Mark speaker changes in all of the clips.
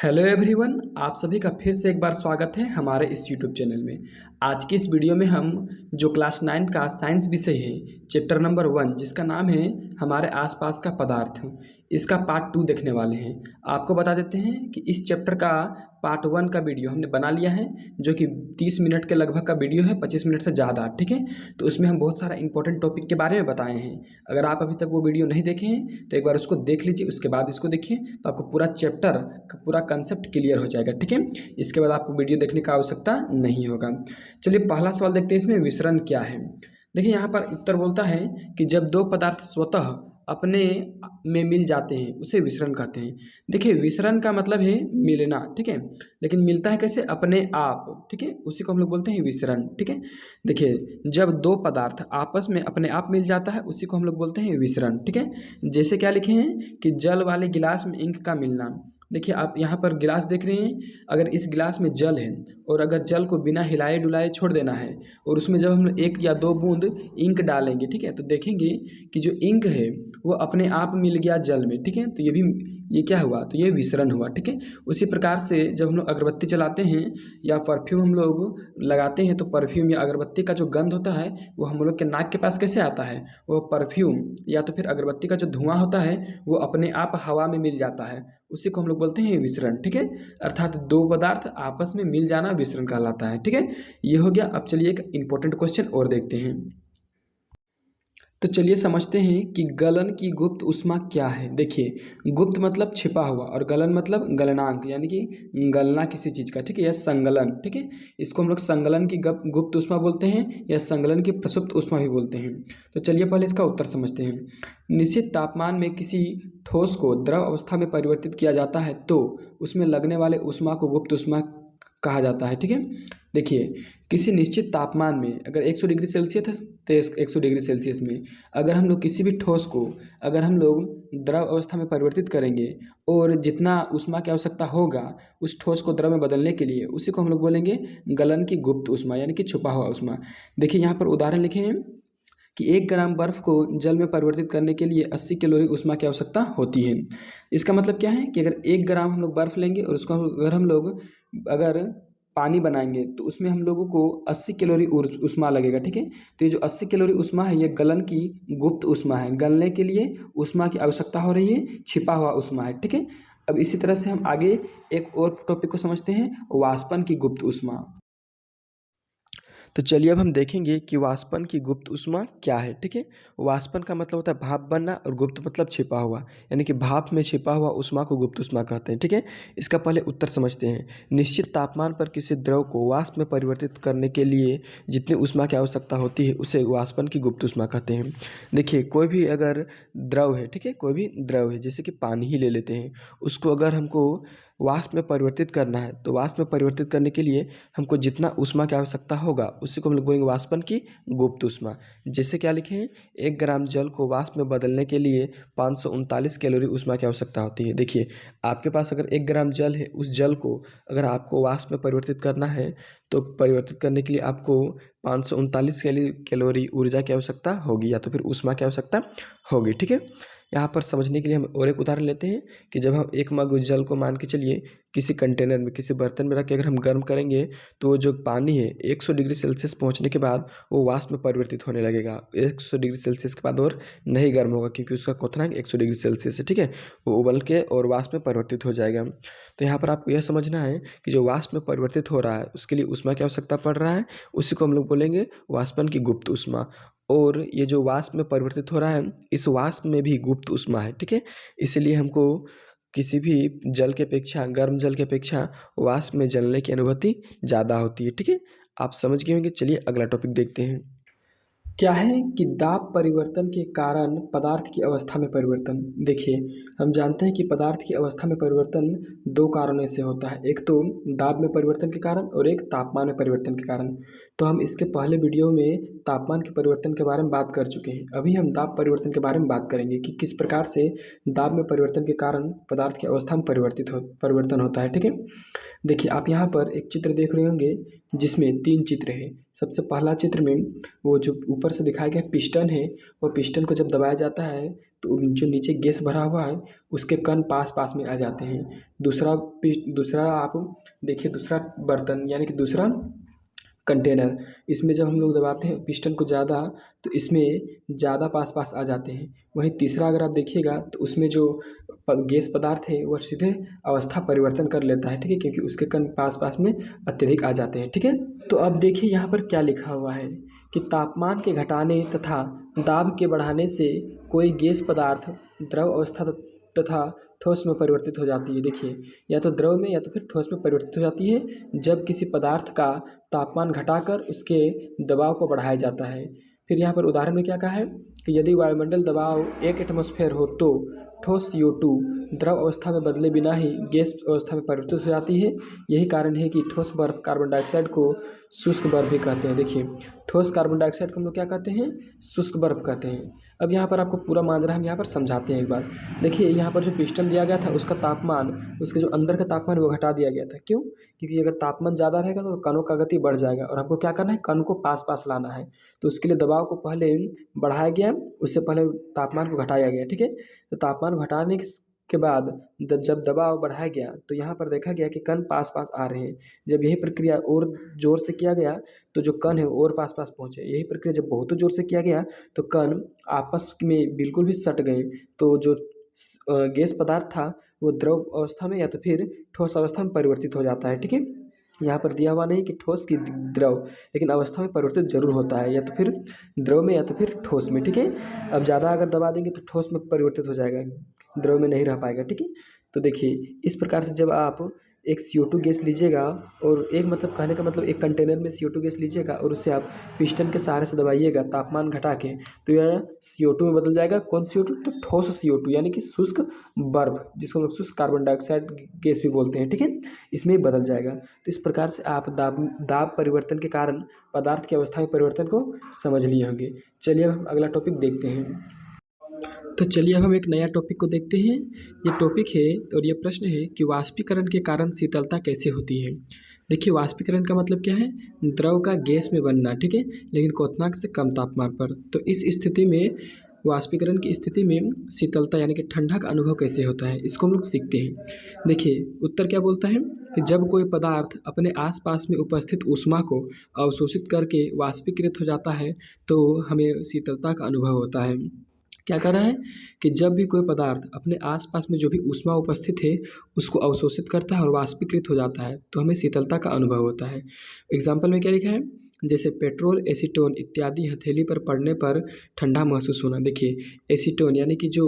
Speaker 1: Hello everyone, आप सभी का फिर से एक बार स्वागत है हमारे इस यूट्यूब चैनल में। आज की इस वीडियो में हम जो क्लास 9 का साइंस विषय है, चैप्टर नंबर 1, जिसका नाम है हमारे आसपास का पदार्थ, इसका पार्ट 2 देखने वाले हैं। आपको बता देते हैं कि इस चैप्टर का पार्ट 1 का वीडियो हमने बना लिया है, जो कि 30 मिनट के लगभग का वीडियो है, 25 मिनट से ज़्यादा, ठीक है। तो उसमें हम बहुत सारा इंपॉर्टेंट टॉपिक के बारे में बताए हैं। अगर आप अभी तक वो वीडियो नहीं देखे हैं तो एक बार उसको देख लीजिए, उसके बाद इसको देखिए, तो आपको पूरा चैप्टर का पूरा कंसेप्ट क्लियर हो जाएगा, ठीक है। इसके बाद आपको वीडियो देखने का आवश्यकता नहीं होगा। चलिए पहला सवाल देखते हैं, इसमें विसरण क्या है। देखिए यहाँ पर उत्तर बोलता है कि जब दो पदार्थ स्वतः अपने में मिल जाते हैं उसे विसरण कहते हैं। देखिए विसरण का मतलब है मिलना, ठीक है, लेकिन मिलता है कैसे? अपने आप, ठीक है, उसी को हम लोग बोलते हैं विसरण, ठीक है। देखिए जब दो पदार्थ आपस में अपने आप मिल जाता है उसी को हम लोग बोलते हैं विसरण, ठीक है। जैसे क्या लिखे हैं कि जल वाले गिलास में इंक का मिलना। देखिए आप यहाँ पर गिलास देख रहे हैं, अगर इस गिलास में जल है और अगर जल को बिना हिलाए डुलाए छोड़ देना है और उसमें जब हम एक या दो बूंद इंक डालेंगे, ठीक है, तो देखेंगे कि जो इंक है वो अपने आप मिल गया जल में, ठीक है। तो ये क्या हुआ? तो ये विसरण हुआ, ठीक है। उसी प्रकार से जब हम लोग अगरबत्ती चलाते हैं या परफ्यूम हम लोग लगाते हैं तो परफ्यूम या अगरबत्ती का जो गंध होता है वो हम लोग के नाक के पास कैसे आता है? वो परफ्यूम या तो फिर अगरबत्ती का जो धुआं होता है वो अपने आप हवा में मिल जाता है, उसी को हम लोग बोलते हैं विसरण, ठीक है। अर्थात दो पदार्थ आपस में मिल जाना विसरण कहलाता है, ठीक है। ये हो गया। अब चलिए एक इंपॉर्टेंट क्वेश्चन और देखते हैं। तो चलिए समझते हैं कि गलन की गुप्त ऊष्मा क्या है। देखिए गुप्त मतलब छिपा हुआ और गलन मतलब गलनांक, यानी कि गलना किसी चीज़ का, ठीक है, या संगलन, ठीक है। इसको हम लोग संगलन की गुप्त ऊष्मा बोलते हैं या संगलन की प्रसुप्त ऊष्मा भी बोलते हैं। तो चलिए पहले इसका उत्तर समझते हैं। निश्चित तापमान में किसी ठोस को द्रव अवस्था में परिवर्तित किया जाता है तो उसमें लगने वाले ऊष्मा को गुप्त ऊष्मा कहा जाता है, ठीक है। देखिए किसी निश्चित तापमान में अगर 100 डिग्री सेल्सियस है तो 100 डिग्री सेल्सियस में अगर हम लोग किसी भी ठोस को अगर हम लोग द्रव अवस्था में परिवर्तित करेंगे और जितना ऊष्मा की आवश्यकता होगा उस ठोस को द्रव में बदलने के लिए, उसी को हम लोग बोलेंगे गलन की गुप्त ऊष्मा, यानी कि छुपा हुआ ऊष्मा। देखिए यहाँ पर उदाहरण लिखे हैं कि 1 ग्राम बर्फ़ को जल में परिवर्तित करने के लिए 80 कैलोरी ऊष्मा की आवश्यकता होती है। इसका मतलब क्या है कि अगर 1 ग्राम हम लोग बर्फ़ लेंगे और उसको अगर हम लोग अगर पानी बनाएंगे तो उसमें हम लोगों को 80 कैलोरी ऊष्मा लगेगा, ठीक है। तो ये जो 80 कैलोरी ऊष्मा है ये गलन की गुप्त ऊष्मा है। गलने के लिए ऊष्मा की आवश्यकता हो रही है, छिपा हुआ ऊष्मा है, ठीक है। अब इसी तरह से हम आगे एक और टॉपिक को समझते हैं, वाष्पन की गुप्त ऊष्मा। तो चलिए अब हम देखेंगे कि वाष्पन की गुप्त ऊष्मा क्या है, ठीक है। वाष्पन का मतलब होता है भाप बनना और गुप्त मतलब छिपा हुआ, यानी कि भाप में छिपा हुआ ऊष्मा को गुप्त ऊष्मा कहते हैं, ठीक है। इसका पहले उत्तर समझते हैं। निश्चित तापमान पर किसी द्रव को वाष्प में परिवर्तित करने के लिए जितनी ऊष्मा की आवश्यकता होती है उसे वाष्पन की गुप्त ऊष्मा कहते हैं। देखिए कोई भी अगर द्रव है, ठीक है, कोई भी द्रव है जैसे कि पानी ही ले लेते हैं, उसको अगर हमको वाष्प में परिवर्तित करना है तो वाष्प में परिवर्तित करने के लिए हमको जितना ऊष्मा की आवश्यकता होगा उसी को हम लोग बोलेंगे वाष्पन की गुप्त ऊष्मा। जैसे क्या लिखे हैं, 1 ग्राम जल को वाष्प में बदलने के लिए 539 कैलोरी ऊष्मा की आवश्यकता होती है। देखिए आपके पास अगर 1 ग्राम जल है, उस जल को अगर आपको वाष्प में परिवर्तित करना है तो परिवर्तित करने के लिए आपको 539 कैलोरी ऊर्जा की आवश्यकता होगी या तो फिर ऊष्मा की आवश्यकता होगी, ठीक है। यहाँ पर समझने के लिए हम और एक उदाहरण लेते हैं कि जब हम 1 मग जल को मान के चलिए किसी कंटेनर में, किसी बर्तन में रख के अगर हम गर्म करेंगे तो वो जो पानी है 100 डिग्री सेल्सियस पहुँचने के बाद वो वाष्प में परिवर्तित होने लगेगा। 100 डिग्री सेल्सियस के बाद और नहीं गर्म होगा क्योंकि उसका क्वथनांक 100 डिग्री सेल्सियस है, ठीक है। वो उबल के और वाष्प में परिवर्तित हो जाएगा। तो यहाँ पर आपको यह समझना है कि जो वाष्प में परिवर्तित हो रहा है उसके लिए ऊष्मा की आवश्यकता पड़ रहा है, उसी को हम लोग बोलेंगे वाष्पन की गुप्त ऊष्मा। और ये जो वाष्प में परिवर्तित हो रहा है इस वाष्प में भी गुप्त ऊष्मा है, ठीक है। इसीलिए हमको किसी भी जल के अपेक्षा, गर्म जल के अपेक्षा वाष्प में जलने की अनुभूति ज़्यादा होती है, ठीक है। आप समझ गए होंगे। चलिए अगला टॉपिक देखते हैं। क्या है कि दाब परिवर्तन के कारण पदार्थ की अवस्था में परिवर्तन। देखिए हम जानते हैं कि पदार्थ की अवस्था में परिवर्तन 2 कारणों से होता है, एक तो दाब में परिवर्तन के कारण और एक तापमान में परिवर्तन के कारण। तो हम इसके पहले वीडियो में तापमान के परिवर्तन के बारे में बात कर चुके हैं। अभी हम दाब परिवर्तन के बारे में बात करेंगे कि किस प्रकार से दाब में परिवर्तन के कारण पदार्थ की अवस्था में परिवर्तन होता है, ठीक है। देखिए आप यहाँ पर एक चित्र देख रहे होंगे जिसमें 3 चित्र है। सबसे पहला चित्र में वो जो ऊपर से दिखाया गया पिस्टन है, वो पिस्टन को जब दबाया जाता है तो जो नीचे गैस भरा हुआ है उसके कण पास पास में आ जाते हैं। दूसरा आप देखिए, दूसरा बर्तन यानी कि दूसरा कंटेनर, इसमें जब हम लोग दबाते हैं पिस्टन को ज़्यादा तो इसमें ज़्यादा पास पास आ जाते हैं। वहीं तीसरा अगर आप देखिएगा तो उसमें जो गैस पदार्थ है वह सीधे अवस्था परिवर्तन कर लेता है, ठीक है, क्योंकि उसके कण पास पास में अत्यधिक आ जाते हैं, ठीक है। तो अब देखिए यहाँ पर क्या लिखा हुआ है कि तापमान के घटाने तथा दाब के बढ़ाने से कोई गैस पदार्थ द्रव अवस्था तथा ठोस में परिवर्तित हो जाती है। देखिए, या तो द्रव में या तो फिर ठोस में परिवर्तित हो जाती है जब किसी पदार्थ का तापमान घटाकर उसके दबाव को बढ़ाया जाता है। फिर यहाँ पर उदाहरण में क्या कहा है कि यदि वायुमंडल दबाव 1 एटमॉस्फेयर हो तो ठोस CO2 द्रव अवस्था में बदले बिना ही गैस अवस्था में परिवर्तित हो जाती है। यही कारण है कि ठोस बर्फ कार्बन डाइऑक्साइड को शुष्क बर्फ भी कहते हैं। देखिए, ठोस कार्बन डाइऑक्साइड को हम लोग क्या कहते हैं? शुष्क बर्फ कहते हैं। अब यहाँ पर आपको पूरा माजरा हम यहाँ पर समझाते हैं एक बार। देखिए, यहाँ पर जो पिस्टन दिया गया था उसका तापमान, उसके जो अंदर का तापमान वो घटा दिया गया था। क्यों? क्योंकि अगर तापमान ज़्यादा रहेगा तो कणों का गति बढ़ जाएगा और हमको क्या करना है, कण को पास पास लाना है। तो उसके लिए दबाव को पहले बढ़ाया गया, उससे पहले तापमान को घटाया गया, ठीक है। तो तापमान घटाने के बाद जब दबाव बढ़ाया गया तो यहाँ पर देखा गया कि कण पास पास आ रहे हैं। जब यही प्रक्रिया और ज़ोर से किया गया तो जो कण है और पास पास पहुँचे। यही प्रक्रिया जब बहुत ज़ोर से किया गया तो कण आपस में बिल्कुल भी सट गए। तो जो गैस पदार्थ था वो द्रव अवस्था में या तो फिर ठोस अवस्था में परिवर्तित हो जाता है, ठीक है। यहाँ पर दिया हुआ नहीं कि ठोस की द्रव, लेकिन अवस्था में परिवर्तित जरूर होता है, या तो फिर द्रव में या तो फिर ठोस में, ठीक है। अब ज़्यादा अगर दबा देंगे तो ठोस में परिवर्तित हो जाएगा, द्रव में नहीं रह पाएगा, ठीक है। तो देखिए, इस प्रकार से जब आप एक CO2 गैस लीजिएगा और एक मतलब कहने का मतलब एक कंटेनर में CO2 गैस लीजिएगा और उससे आप पिस्टन के सहारे से दबाइएगा तापमान घटा के, तो यह CO2 में बदल जाएगा। कौन CO2? तो ठोस CO2 यानी कि शुष्क बर्फ, जिसको हम लोग शुष्क कार्बन डाइऑक्साइड गैस भी बोलते हैं, ठीक है। इसमें ही बदल जाएगा। तो इस प्रकार से आप दाब परिवर्तन के कारण पदार्थ की अवस्था में परिवर्तन को समझ लिए होंगे। चलिए अब हम अगला टॉपिक देखते हैं। तो चलिए अब हम एक नया टॉपिक को देखते हैं। ये टॉपिक है और ये प्रश्न है कि वाष्पीकरण के कारण शीतलता कैसे होती है। देखिए, वाष्पीकरण का मतलब क्या है? द्रव का गैस में बनना, ठीक है, लेकिन क्वथनांक से कम तापमान पर। तो इस स्थिति में, वाष्पीकरण की स्थिति में शीतलता यानी कि ठंडा का अनुभव कैसे होता है, इसको हम लोग सीखते हैं। देखिए, उत्तर क्या बोलता है कि जब कोई पदार्थ अपने आसपास में उपस्थित ऊष्मा को अवशोषित करके वाष्पीकृत हो जाता है तो हमें शीतलता का अनुभव होता है। क्या कह रहा है कि जब भी कोई पदार्थ अपने आसपास में जो भी ऊष्मा उपस्थित है उसको अवशोषित करता है और वाष्पीकृत हो जाता है तो हमें शीतलता का अनुभव होता है। एग्जाम्पल में क्या लिखा है? जैसे पेट्रोल, एसीटोन इत्यादि हथेली पर पड़ने पर ठंडा महसूस होना। देखिए, एसीटोन यानी कि जो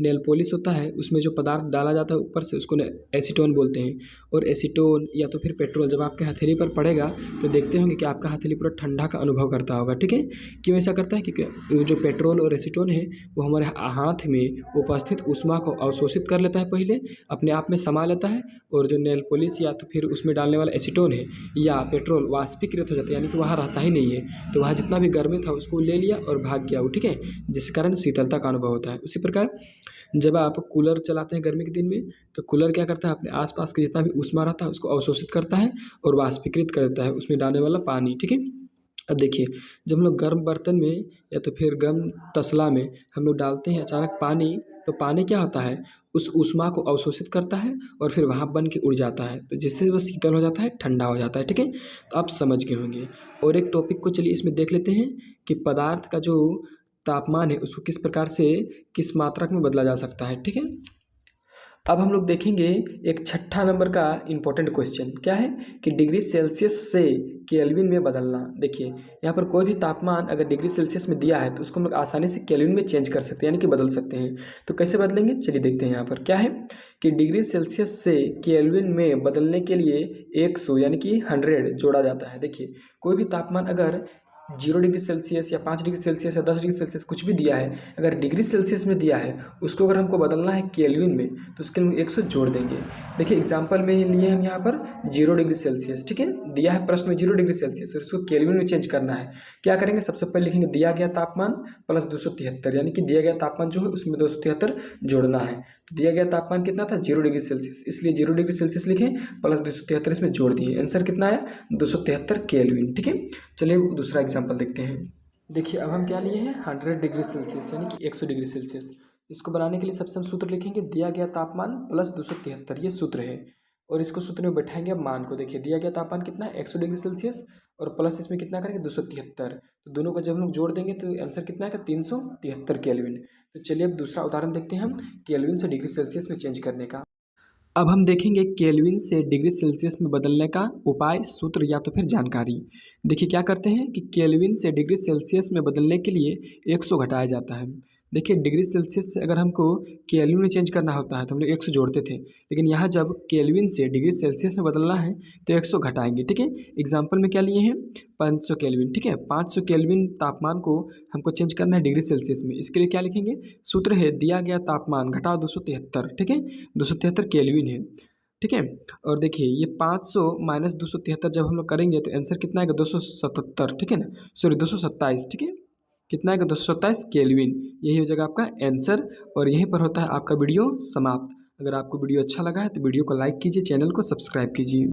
Speaker 1: नेल पॉलिश होता है उसमें जो पदार्थ डाला जाता है ऊपर से उसको एसीटोन बोलते हैं। और एसीटोन या तो फिर पेट्रोल जब आपके हथेली पर पड़ेगा तो देखते होंगे कि आपका हथेली पूरा ठंडा का अनुभव करता होगा, ठीक है। क्यों ऐसा करता है? क्योंकि जो पेट्रोल और एसीटोन है वो हमारे हाथ में उपस्थित ऊष्मा को अवशोषित कर लेता है, पहले अपने आप में समा लेता है, और जो नेल पॉलिश या तो फिर उसमें डालने वाला एसीटोन है या पेट्रोल वाष्पीकृत हो जाता है, यानी कि वहाँ रहता ही नहीं है। तो वहाँ जितना भी गर्मी था उसको ले लिया और भाग गया वो, ठीक है, जिस कारण शीतलता का अनुभव होता है। उसी प्रकार जब आप कूलर चलाते हैं गर्मी के दिन में तो कूलर क्या करता है, अपने आसपास के जितना भी ऊष्मा रहता है उसको अवशोषित करता है और वाष्पीकृत कर देता है उसमें डालने वाला पानी, ठीक है। अब देखिए, जब हम लोग गर्म बर्तन में या तो फिर गर्म तसला में हम लोग डालते हैं अचानक पानी, तो पानी क्या होता है, उस ऊष्मा को अवशोषित करता है और फिर वहाँ बन के उड़ जाता है, तो जिससे वह शीतल हो जाता है, ठंडा हो जाता है, ठीक है। तो आप समझ गए होंगे। और एक टॉपिक को चलिए इसमें देख लेते हैं कि पदार्थ का जो तापमान है उसको किस प्रकार से, किस मात्रक में बदला जा सकता है, ठीक है। अब हम लोग देखेंगे एक छठा नंबर का इम्पोर्टेंट क्वेश्चन, क्या है कि डिग्री सेल्सियस से केल्विन में बदलना। देखिए, यहाँ पर कोई भी तापमान अगर डिग्री सेल्सियस में दिया है तो उसको हम लोग आसानी से केल्विन में चेंज कर सकते हैं, यानी कि बदल सकते हैं। तो कैसे बदलेंगे, चलिए देखते हैं। यहाँ पर क्या है कि डिग्री सेल्सियस से केल्विन में बदलने के लिए 100 यानी कि 100 जोड़ा जाता है। देखिए, कोई भी तापमान अगर 0 डिग्री सेल्सियस या 5 डिग्री सेल्सियस या 10 डिग्री सेल्सियस कुछ भी दिया है, अगर डिग्री सेल्सियस में दिया है उसको अगर हमको बदलना है केल्विन में तो उसके लिए 100 जोड़ देंगे। देखिए, एग्जांपल में लिए हम यहाँ पर 0 डिग्री सेल्सियस, ठीक है, दिया है प्रश्न में 0 डिग्री सेल्सियस और इसको केल्विन में चेंज करना है। क्या करेंगे, सबसे पहले लिखेंगे दिया गया तापमान प्लस 273, यानी कि दिया गया तापमान जो है उसमें 273 जोड़ना है। तो दिया गया तापमान कितना था, 0 डिग्री सेल्सियस, इसलिए 0 डिग्री सेल्सियस लिखें प्लस 273 इसमें जोड़ दिए, आंसर कितना आया, 273 केल्विन, ठीक है। चलिए दूसरा एग्जांपल देखते हैं। देखिए, अब हम क्या लिए हैं, 100 डिग्री सेल्सियस यानी कि 100 डिग्री सेल्सियस। इसको बनाने के लिए सबसे हम सूत्र लिखेंगे, दिया गया तापमान प्लस 273, ये सूत्र है। और इसको सूत्र में बैठाएंगे अब मान को। देखिए दिया गया तापमान कितना है 100 डिग्री सेल्सियस, और प्लस इसमें कितना करेंगे 273, तो दोनों को जब हम लोग जोड़ देंगे तो आंसर कितना आएगा 373 केल्विन। तो चलिए अब दूसरा उदाहरण देखते हैं हम केल्विन से डिग्री सेल्सियस में चेंज करने का। अब हम देखेंगे केल्विन से डिग्री सेल्सियस में बदलने का उपाय, सूत्र या तो फिर जानकारी। देखिए क्या करते हैं कि केल्विन से डिग्री सेल्सियस में बदलने के लिए 100 घटाया जाता है। देखिए डिग्री सेल्सियस से अगर हमको केल्विन में चेंज करना होता है तो हम लोग 100 जोड़ते थे, लेकिन यहाँ जब केल्विन से डिग्री सेल्सियस में बदलना है तो 100 घटाएंगे। ठीक है, एग्जाम्पल में क्या लिए हैं 500 केल्विन। ठीक है, 500 केल्विन तापमान को हमको चेंज करना है डिग्री सेल्सियस में। इसके लिए क्या लिखेंगे, सूत्र है दिया गया तापमान घटाओ 273। ठीक है, 273 केल्विन है। ठीक है, और देखिए ये 500 माइनस 273 जब हम लोग करेंगे तो आंसर कितना आएगा 277। ठीक है ना, सॉरी 227। ठीक है, कितना आएगा 227 केल्विन। यही हो जाएगा आपका आंसर, और यहीं पर होता है आपका वीडियो समाप्त। अगर आपको वीडियो अच्छा लगा है तो वीडियो को लाइक कीजिए, चैनल को सब्सक्राइब कीजिए।